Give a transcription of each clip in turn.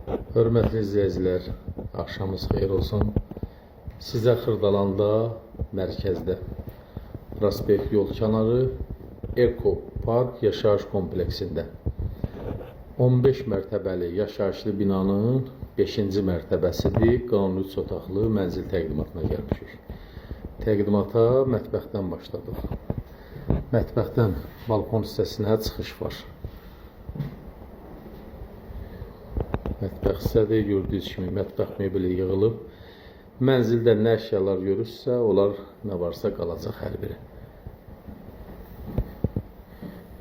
Hörmətli izləyicilər, axşamınız xeyir olsun. Sizə Xırdalanda, mərkəzdə, Prospekt yol kənarı Eko Park yaşayış kompleksində 15 mərtəbəli yaşayışlı binanın 5-ci mərtəbəsidir. Qanuni 3 otaqlı mənzil təqdimatına gəlmişik. Təqdimata mətbəxdən başladıq. Mətbəxdən balkon hissəsinə çıxış var. Mətbəx hissədə gördüyünüz kimi mətbəx mebeli yığılıb. Mənzildə nə əşyalar görürsə, onlar nə varsa qalacaq hər biri.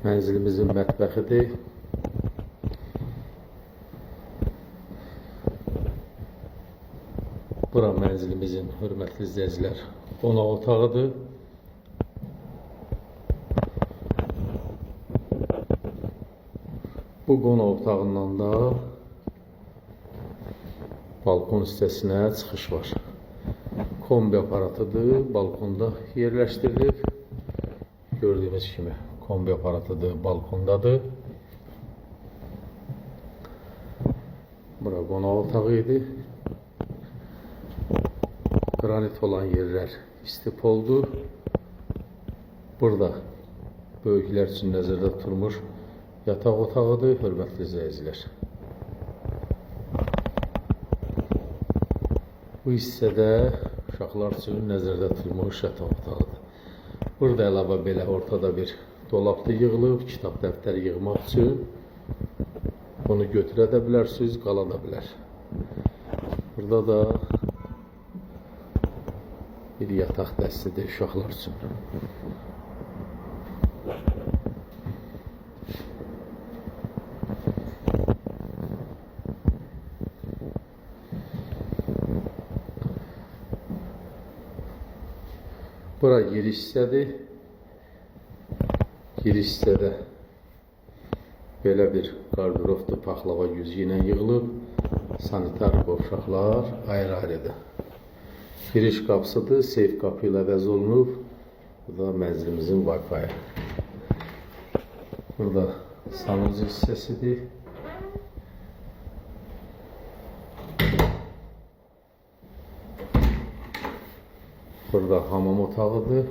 Mənzilimizin mətbəxidir. Bura mənzilimizin, hörmətli izləyicilər, qonaq otağıdır. Bu qonaq otağından da balkon hissəsinə çıxış var. Kombi aparatıdır, balkonda yerləşdirilib. Gördüyünüz kimi kombi aparatıdır, balkondadır. Bura qonaq otağı idi. Qranit olan yerlər istif oldu. Burada böyüklər üçün nəzərdə tutulmuş yataq otağıdır, hörmətli izləyicilər. Bu hissədə uşaqlar üçün nəzərdə tutulmuş yataq otağıdır. Burada əlavə belə ortada bir dolabda yığılıb, kitab dəftər yığmaq üçün. Bunu götürə də bilərsiniz, qala da bilər. Burada da bir yataq dəstidir uşaqlar üçün. Bura giriş hissədir. Giriş hissədə belə bir qardirovdur, paxlava güzgü ilə yığılıb. Sanitar qovşaqlar ayrı-ayrıdır. Giriş qapısıdır, seyf qapı ilə əvəz olunub. Bu da mənzilimizin Wi-Fi. Burada sanucu hissəsidir. Burada hamam otağıdır.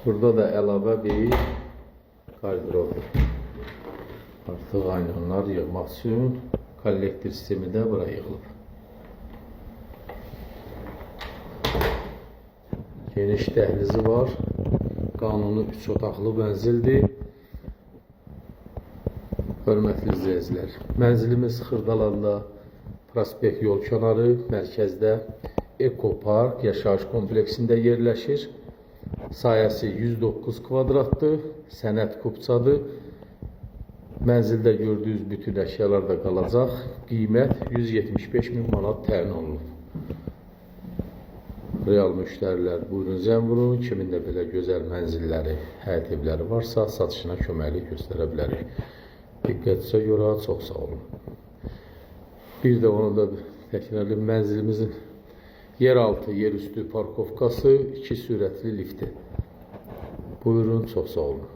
Burada da əlavə bir qardirovdur. Artıq aynonlar yığmaq üçün kollektor sistemi də bura yığılıb. Geniş dəhlizi var. Qanuni 3 otaqlı mənzildir. Hörmətli izləyicilər, mənzilimiz Xırdalanda, Prospekt yol kənarı, mərkəzdə Eko Park yaşayış kompleksində yerləşir. Sahəsi 109 kvadratdır, sənət kubçadır. Mənzildə gördüyünüz bütün əşyalar da qalacaq. Qiymət 175.000 manat təyin olunub. Real müştərilər buyurun zəng vurun. Kimin də belə gözəl mənzilləri, həyət evləri varsa satışına köməklik göstərə bilərik. Diqqətinizə görə çox sağ olun. Bir də onu da təkrarlayım, mənzilimizin yeraltı, yerüstü parkovkası, 2 sürətli lifti. Buyurun, çox sağ olun.